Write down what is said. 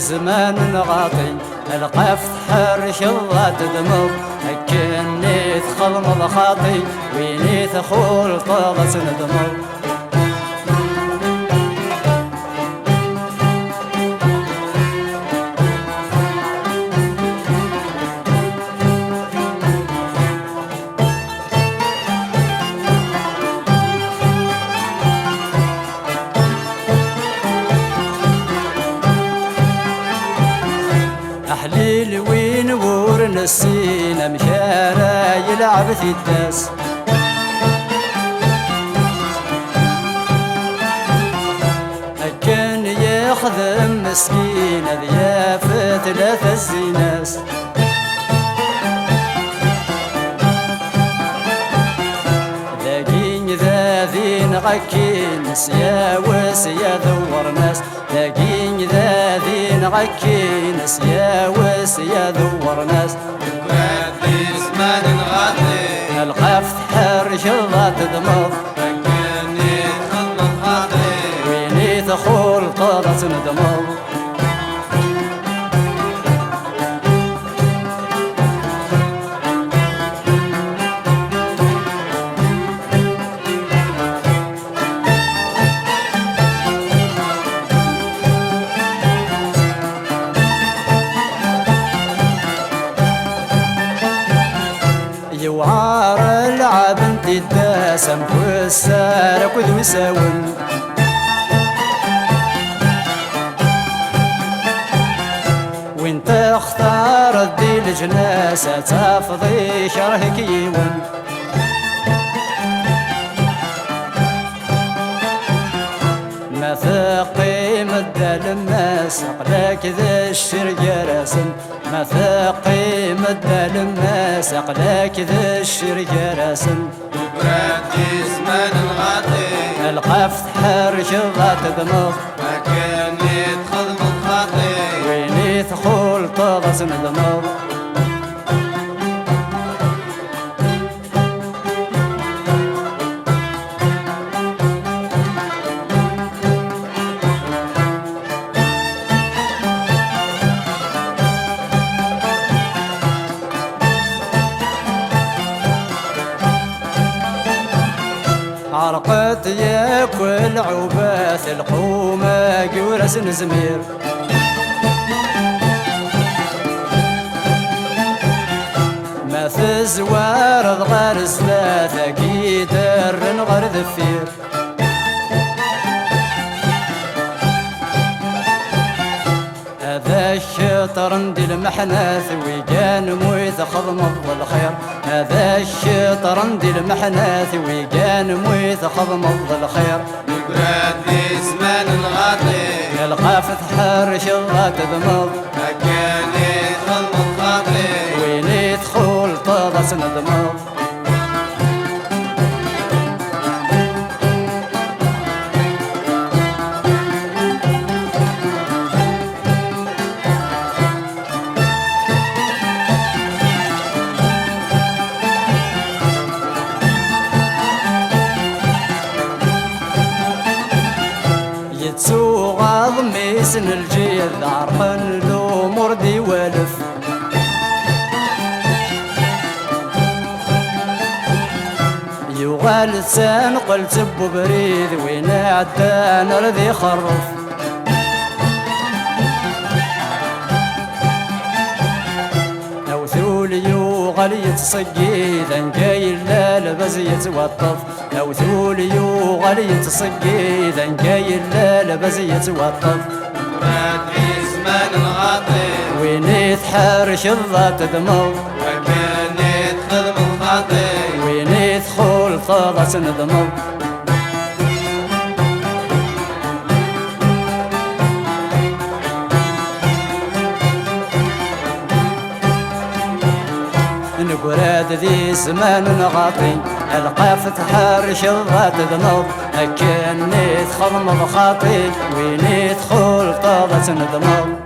زمان غاطي القف حرش الضاد دمض كني تخلمض خاطي ويني تخول طابت ندمض أحليل وين ورن السينا مشارا يلعب في الداس كان يخدم مسكين ضيافة ثلاثة الزيناس ذاقين ذاذين غكين سياوس يا ذور ناس ذاقين ذاذين غكين سياوس يا ذور ناس وادي زمان غاطي القف حرش الضاد دمض كني تخلط خاطي ويني تخول طابت ندمض يوعار العب انت الداسم والسارك وذو يساوم وانت اختار الدي الجناسة تفضي شرهك يوم ما ثقي مدى لماس عقلك ذا الشرق راسم ما ثقي مدى لماس عقلك ذا الشرق راسم وادي زمان غاطي القف حرش الضاد دمض كني تخلط خاطي ويني تخول طابت ندمض عرقت ياكل عباث الحومة قورس نزمير ما في الزوار غار ثلاثة كيدر غار ذفير هذا الشطر ندي المحناث ويقان مويث خضمض الخير هذا الشطر ندي المحناث ويقان مويث خضمض الخير وادي زمان غاطي القافة حرش الضاد دمض كني تخلط خاطي وين يدخل طابت ندمض يتسوغ ضميسن الجيل عرقن الأمور دي والف يغال لسان قلت ابو بريد وين عدان رذي خرف اوثول يغال يتصقيد ان جاي الليل بز يتوطف اوثول يغال يتصقيد ان جاي الليل بز يتوطف وادي زمان غاطي وين يتحرش الضاد دمض كني تخلط خاطي وين يدخل طابت ندمض نقراد ذي زمان غاطي القاف تحرش الضاد دمض كني تخضمض خاطي وين يدخل طابت ندمض